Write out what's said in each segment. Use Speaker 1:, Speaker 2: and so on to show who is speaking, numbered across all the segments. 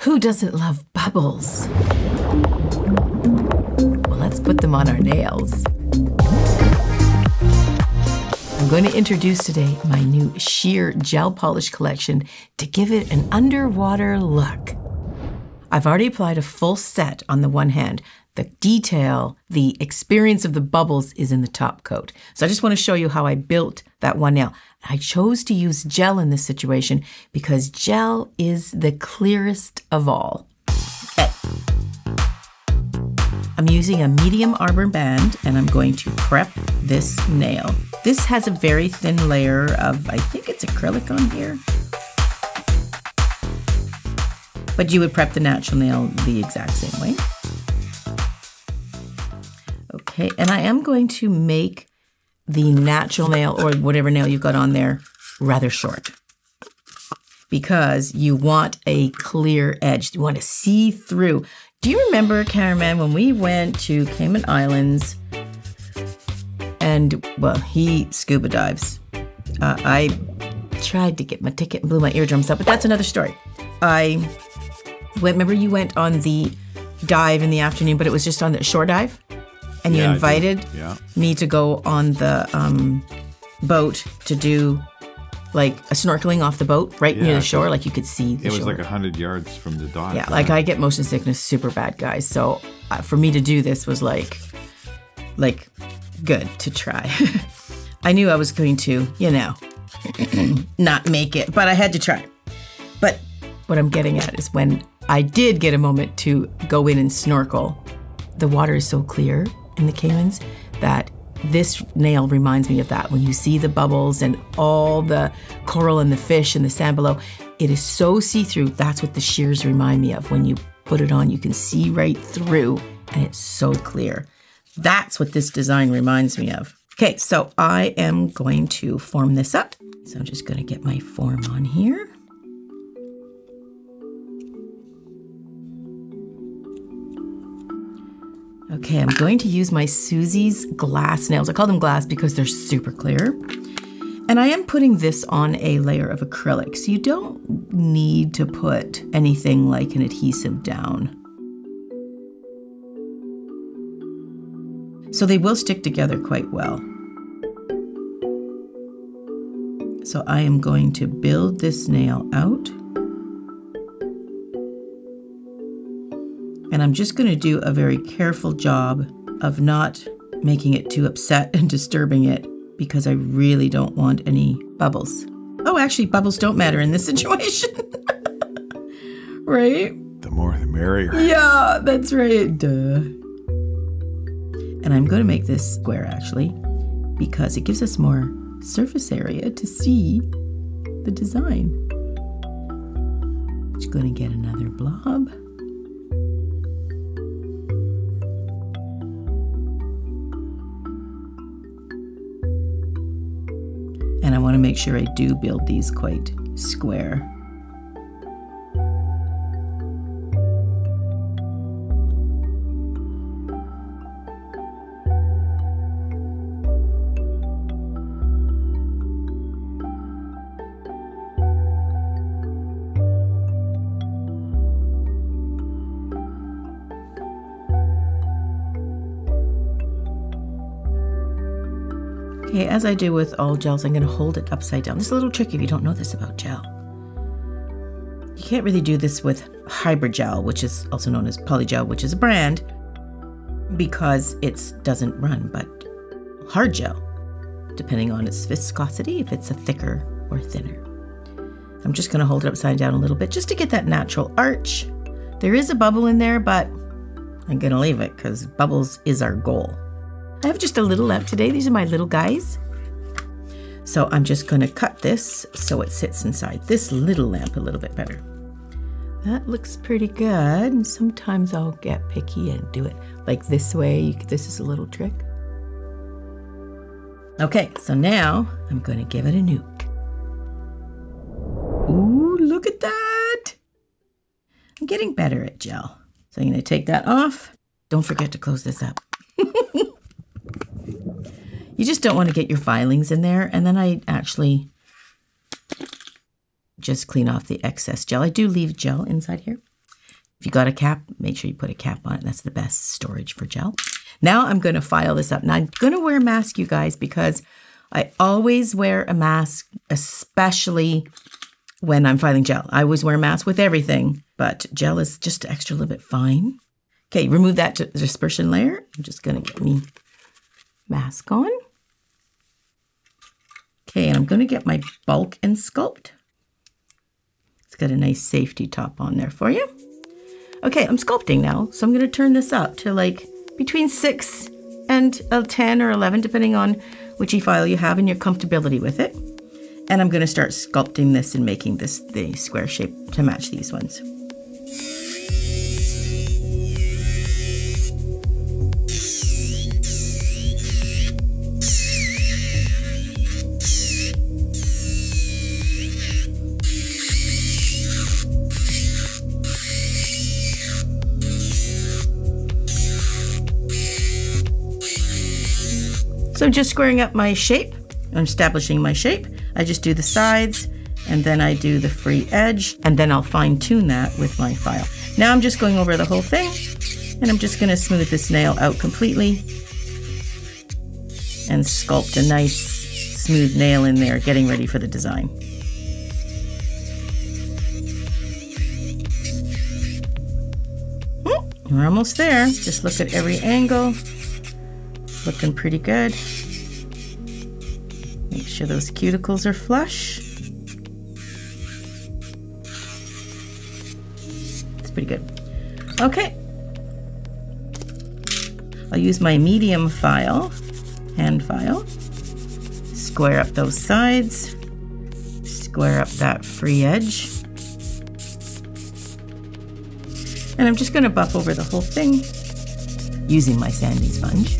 Speaker 1: Who doesn't love bubbles? Well, let's put them on our nails. I'm going to introduce today my new sheer gel polish collection to give it an underwater look. I've already applied a full set on the one hand. The detail, the experience of the bubbles is in the top coat. So I just want to show you how I built that one nail. I chose to use gel in this situation because gel is the clearest of all. Okay. I'm using a medium arbor band and I'm going to prep this nail. This has a very thin layer of, I think it's acrylic on here. But you would prep the natural nail the exact same way. Okay, and I am going to make the natural nail or whatever nail you've got on there rather short because you want a clear edge. You want to see through. Do you remember, Cameraman, when we went to Cayman Islands and, well, he scuba dives. I tried to get my ticket and blew my eardrums out, but that's another story. Remember you went on the dive in the afternoon, but it was just on the shore dive? And you invited me to go on the boat to do like a snorkeling off the boat right near the shore. Like you could see the shore. It was
Speaker 2: like 100 yards from the dock.
Speaker 1: Yeah, like I get motion sickness super bad, guys. So for me to do this was like good to try. I knew I was going to, you know, not make it, but I had to try. But what I'm getting at is when I did get a moment to go in and snorkel, the water is so clear in the Caymans that this nail reminds me of that. When you see the bubbles and all the coral and the fish and the sand below, it is so see-through. That's what the shears remind me of. When you put it on, you can see right through and it's so clear. That's what this design reminds me of. Okay, so I am going to form this up. So I'm just gonna get my form on here. Okay, I'm going to use my Suzie's glass nails. I call them glass because they're super clear. And I am putting this on a layer of acrylic, so you don't need to put anything like an adhesive down. So they will stick together quite well. So I am going to build this nail out. And I'm just going to do a very careful job of not making it too upset and disturbing it because I really don't want any bubbles. Oh, actually, bubbles don't matter in this situation. Right?
Speaker 2: The more the merrier.
Speaker 1: Yeah, that's right. Duh. And I'm going to make this square, actually, because it gives us more surface area to see the design. Just going to get another blob. And I want to make sure I do build these quite square. Okay, as I do with all gels, I'm going to hold it upside down. This is a little tricky if you don't know this about gel. You can't really do this with hybrid gel, which is also known as polygel, which is a brand, because it doesn't run, but hard gel, depending on its viscosity, if it's a thicker or thinner. I'm just going to hold it upside down a little bit just to get that natural arch. There is a bubble in there, but I'm going to leave it because bubbles is our goal. I have just a little lamp today. These are my little guys. So I'm just going to cut this so it sits inside this little lamp a little bit better. That looks pretty good. And sometimes I'll get picky and do it like this way. This is a little trick. Okay, so now I'm going to give it a nuke. Ooh, look at that. I'm getting better at gel. So I'm going to take that off. Don't forget to close this up. You just don't want to get your filings in there. And then I actually just clean off the excess gel. I do leave gel inside here. If you got a cap, make sure you put a cap on it. That's the best storage for gel. Now I'm going to file this up. Now I'm going to wear a mask, you guys, because I always wear a mask, especially when I'm filing gel. I always wear a mask with everything, but gel is just extra little bit fine. Okay, remove that dispersion layer. I'm just going to get me mask on. Okay, and I'm going to get my bulk and sculpt. It's got a nice safety top on there for you. Okay, I'm sculpting now, so I'm going to turn this up to like between 6 and 10 or 11, depending on which EFile you have and your comfortability with it. And I'm going to start sculpting this and making this the square shape to match these ones. So I'm just squaring up my shape. I'm establishing my shape. I just do the sides and then I do the free edge and then I'll fine tune that with my file. Now I'm just going over the whole thing and I'm just going to smooth this nail out completely and sculpt a nice smooth nail in there, getting ready for the design. We're almost there. Just look at every angle. Looking pretty good. Make sure those cuticles are flush. It's pretty good. Okay. I'll use my medium file, hand file. Square up those sides. Square up that free edge. And I'm just going to buff over the whole thing using my sanding sponge.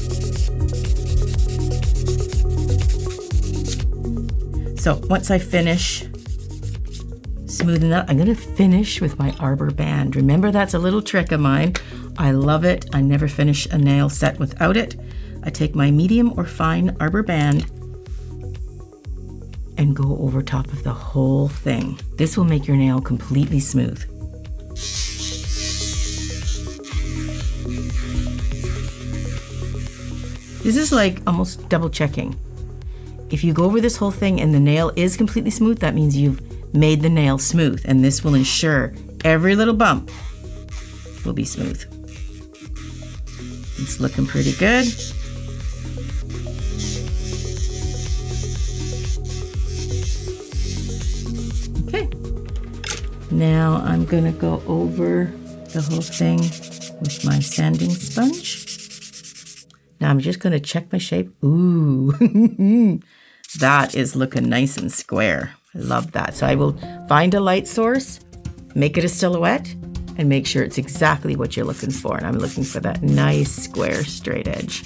Speaker 1: So once I finish smoothing that, I'm going to finish with my arbor band. Remember, that's a little trick of mine. I love it. I never finish a nail set without it. I take my medium or fine arbor band and go over top of the whole thing. This will make your nail completely smooth. This is like almost double checking. If you go over this whole thing and the nail is completely smooth, that means you've made the nail smooth, and this will ensure every little bump will be smooth. It's looking pretty good. Okay. Now I'm gonna go over the whole thing with my sanding sponge. Now I'm just gonna check my shape. Ooh. That is looking nice and square. I love that. So I will find a light source, make it a silhouette, and make sure it's exactly what you're looking for. And I'm looking for that nice square straight edge.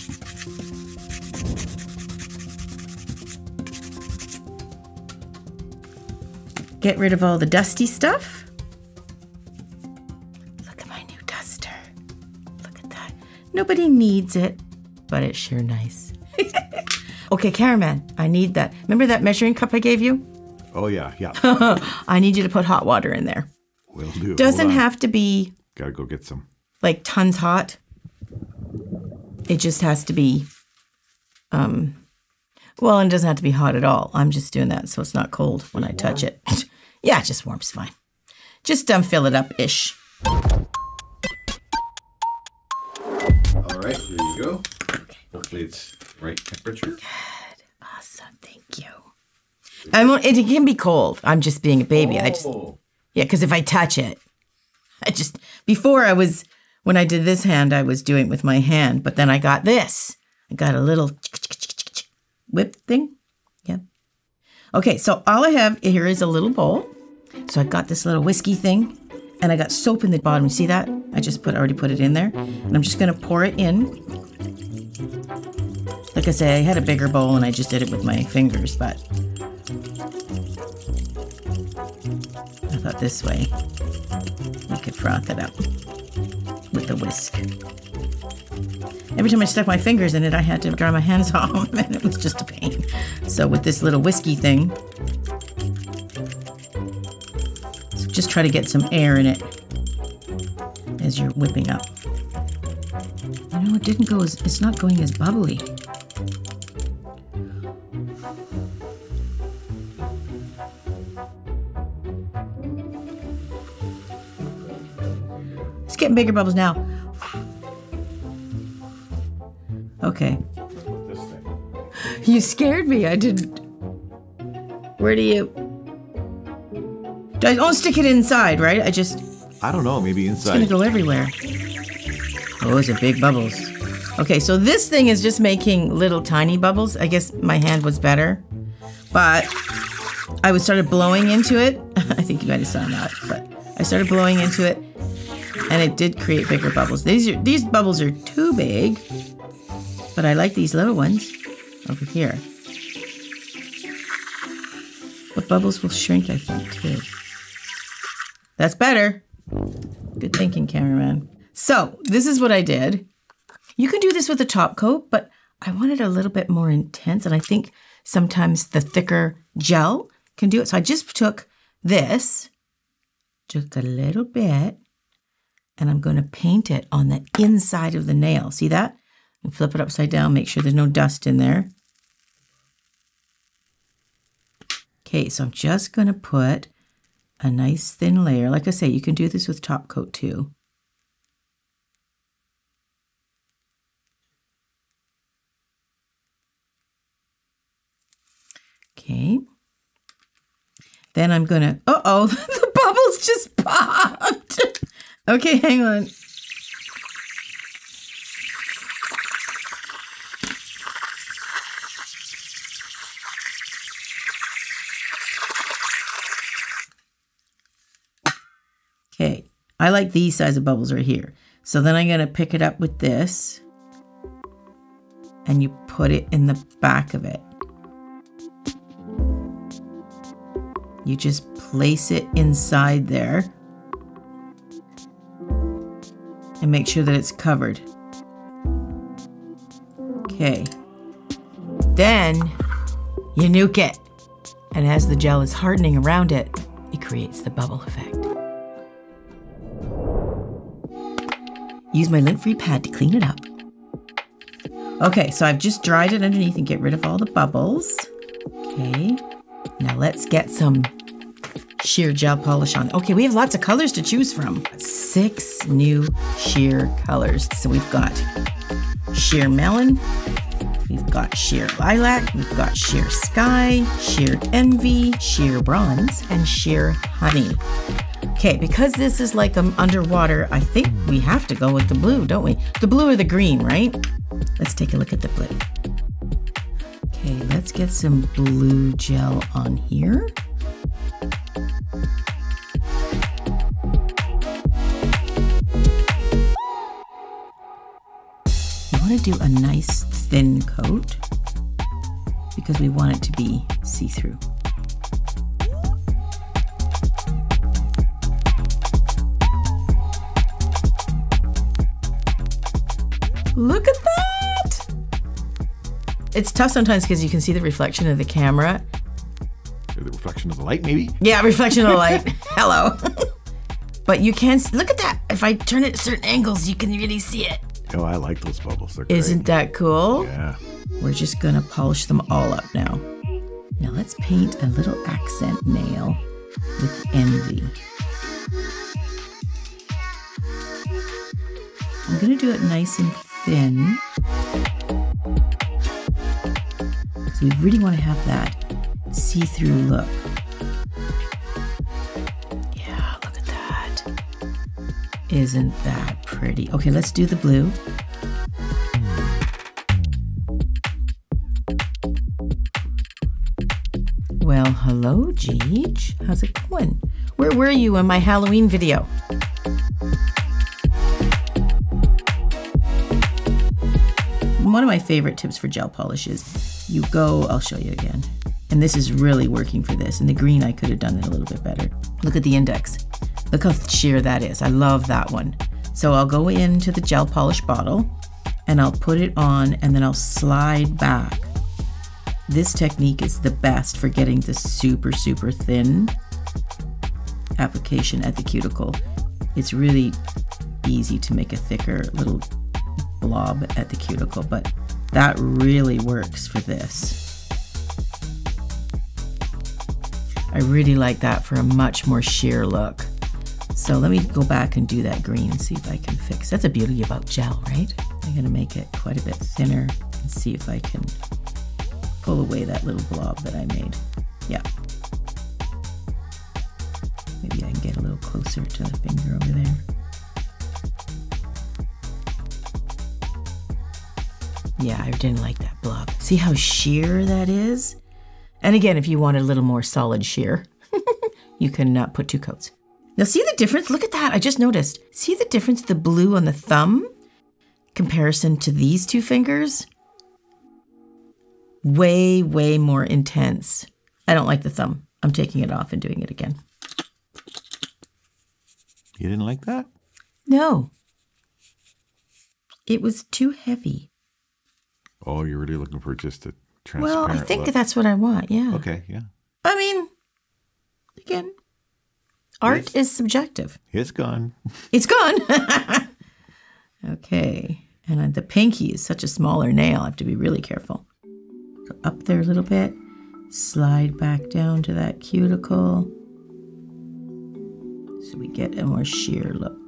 Speaker 1: Get rid of all the dusty stuff. Look at my new duster. Look at that. Nobody needs it, but it's sure nice. Okay, Cameraman, I need that. Remember that measuring cup I gave you?
Speaker 2: Oh, yeah.
Speaker 1: I need you to put hot water in there.
Speaker 2: Will do.
Speaker 1: Doesn't have to be...
Speaker 2: Gotta go get some.
Speaker 1: Like tons hot. It just has to be... well, and it doesn't have to be hot at all. I'm just doing that so it's not cold when I touch it. Yeah, just warm's fine. Just fill it up-ish.
Speaker 2: All right, here you go.
Speaker 1: Okay.
Speaker 2: Hopefully it's right temperature.
Speaker 1: Good. Awesome. Thank you. It can be cold. I'm just being a baby.
Speaker 2: Oh.
Speaker 1: Yeah, because if I touch it, before when I did this hand, I was doing it with my hand, but then I got this. I got a little whip thing. Yeah. Okay, so all I have here is a little bowl. So I got this little whiskey thing, and I got soap in the bottom. You see that? I just already put it in there. And I'm just going to pour it in. Like I say, I had a bigger bowl, and I just did it with my fingers, but I thought this way we could froth it up with the whisk. Every time I stuck my fingers in it, I had to dry my hands off, and it was just a pain. So with this little whiskey thing, just try to get some air in it. as you're whipping up. You know, it didn't go as, it's not going as bubbly. It's getting bigger bubbles now. Okay.
Speaker 2: This thing.
Speaker 1: You scared me. I didn't. Where do you? Don't stick it inside, right?
Speaker 2: I don't know, maybe inside.
Speaker 1: It's gonna go everywhere. Oh, those are big bubbles. Okay, so this thing is just making little tiny bubbles. I guess my hand was better, but I started blowing into it. I think you might have saw that, but I started blowing into it, and it did create bigger bubbles. These bubbles are too big, but I like these little ones over here. But bubbles will shrink, I think, too. That's better. Good thinking, cameraman. So this is what I did. You can do this with a top coat, but I want it a little bit more intense, and I think sometimes the thicker gel can do it. So I just took this, just a little bit, and I'm going to paint it on the inside of the nail. See that? And flip it upside down, make sure there's no dust in there. Okay, so I'm just going to put a nice thin layer. Like I say, you can do this with top coat too. Okay. Then I'm going to, uh-oh, the bubbles just popped. Okay, hang on. Okay, I like these size of bubbles right here. So then I'm going to pick it up with this, and you put it in the back of it. You just place it inside there and make sure that it's covered. Okay, then you nuke it, and as the gel is hardening around it, it creates the bubble effect. Use my lint-free pad to clean it up. Okay, so I've just dried it underneath and get rid of all the bubbles. Okay, now let's get some sheer gel polish on. Okay, we have lots of colors to choose from. 6 new sheer colors. So we've got sheer melon, we've got sheer lilac, we've got sheer sky, sheer envy, sheer bronze, and sheer honey. Okay, because this is like underwater, I think we have to go with the blue, don't we? The blue or the green, right? Let's take a look at the blue. Okay, let's get some blue gel on here. You want to do a nice thin coat because we want it to be see-through. Look at that! It's tough sometimes because you can see the reflection of the camera.
Speaker 2: Or the reflection of the light, maybe?
Speaker 1: Yeah, reflection of the light. Hello. But you can, look at that. If I turn it at certain angles, you can really see it.
Speaker 2: Oh, I like those bubbles. They're great.
Speaker 1: Isn't that cool?
Speaker 2: Yeah.
Speaker 1: We're just gonna polish them all up now. Now let's paint a little accent nail with envy. I'm gonna do it nice and thin. So we really want to have that see-through look. Yeah, look at that. Isn't that pretty? Okay, let's do the blue. Well, hello, Geej. How's it going? Where were you in my Halloween video? One of my favorite tips for gel polish is you go, I'll show you again. And this is really working for this. In the green, I could have done it a little bit better. Look at the index. Look how sheer that is. I love that one. So I'll go into the gel polish bottle and I'll put it on and then I'll slide back. This technique is the best for getting the super, super thin application at the cuticle. It's really easy to make a thicker little blob at the cuticle, but that really works for this. I really like that for a much more sheer look. So let me go back and do that green and see if I can fix. That's the beauty about gel, right? I'm gonna make it quite a bit thinner and see if I can pull away that little blob that I made. Yeah. Maybe I can get a little closer to the finger over there. Yeah, I didn't like that blob. See how sheer that is? And again, if you want a little more solid sheer, you can put 2 coats. Now see the difference? Look at that, I just noticed. See the difference, the blue on the thumb comparison to these 2 fingers? Way, way more intense. I don't like the thumb. I'm taking it off and doing it again.
Speaker 2: You didn't like that?
Speaker 1: No. It was too heavy.
Speaker 2: Oh, you're really looking for just a transparent
Speaker 1: Well, I think
Speaker 2: look.
Speaker 1: that's what I want, yeah.
Speaker 2: Okay, yeah.
Speaker 1: I mean, again, art is subjective.
Speaker 2: It's gone.
Speaker 1: It's gone. Okay, and the pinky is such a smaller nail. I have to be really careful. Go up there a little bit, slide back down to that cuticle, so we get a more sheer look.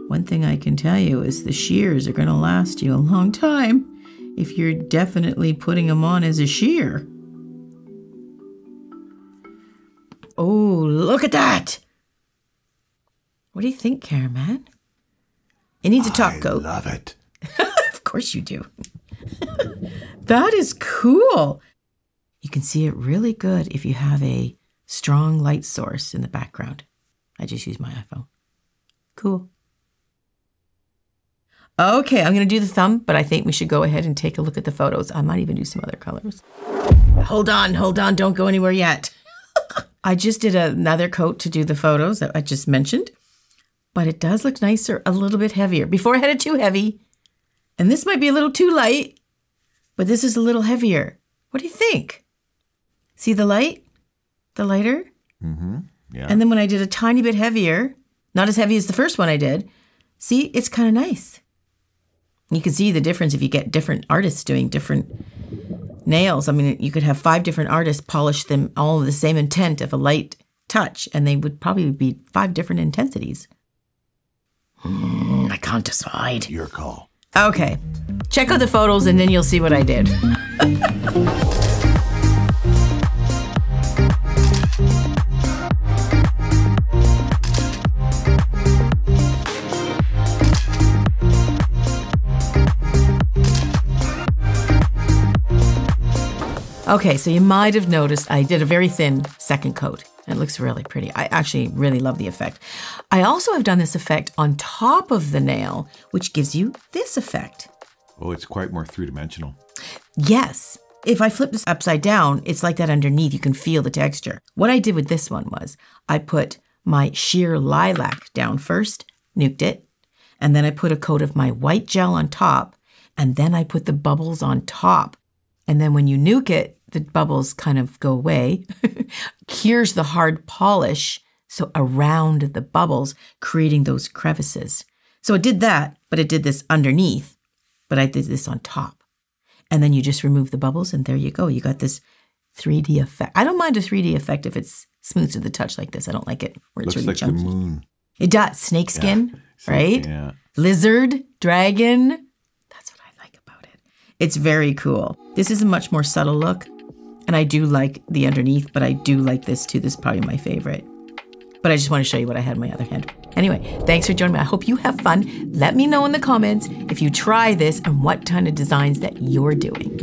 Speaker 1: One thing I can tell you is the shears are going to last you a long time if you're definitely putting them on as a shear. Oh, look at that! What do you think, Cameraman? It needs a top coat.
Speaker 2: I love it.
Speaker 1: Of course you do. That is cool. You can see it really good if you have a strong light source in the background. I just use my iPhone. Cool. Okay, I'm going to do the thumb, but I think we should go ahead and take a look at the photos. I might even do some other colors. Hold on, don't go anywhere yet. I just did another coat to do the photos that I just mentioned, but it does look nicer, a little bit heavier. Before I had it too heavy, and this might be a little too light, but this is a little heavier. What do you think? See the light? The lighter?
Speaker 2: Mm-hmm, yeah.
Speaker 1: And then when I did a tiny bit heavier, not as heavy as the first one I did, see, it's kind of nice. You can see the difference if you get different artists doing different nails. I mean, you could have 5 different artists polish them all with the same intent of a light touch, and they would probably be 5 different intensities. I can't decide.
Speaker 2: Your call.
Speaker 1: Okay, check out the photos and then you'll see what I did. Okay, so you might have noticed I did a very thin second coat. It looks really pretty. I actually really love the effect. I also have done this effect on top of the nail, which gives you this effect.
Speaker 2: Oh, it's quite more 3-dimensional.
Speaker 1: Yes. If I flip this upside down, it's like that underneath. You can feel the texture. What I did with this one was I put my sheer lilac down first, nuked it, and then I put a coat of my white gel on top, and then I put the bubbles on top. And then when you nuke it, the bubbles kind of go away. Here's the hard polish, so around the bubbles, creating those crevices. So it did that, but it did this underneath, but I did this on top. And then you just remove the bubbles, and there you go. You got this 3D effect. I don't mind a 3D effect if it's smooth to the touch like this. I don't like it where it's
Speaker 2: Looks
Speaker 1: really
Speaker 2: like
Speaker 1: chunky.
Speaker 2: the moon.
Speaker 1: It does. Snake skin,
Speaker 2: Yeah.
Speaker 1: right?
Speaker 2: Yeah.
Speaker 1: Lizard, dragon. That's what I like about it. It's very cool. This is a much more subtle look. And I do like the underneath, but I do like this too. This is probably my favorite. But I just want to show you what I had in my other hand. Anyway, thanks for joining me. I hope you have fun. Let me know in the comments if you try this and what kind of designs that you're doing.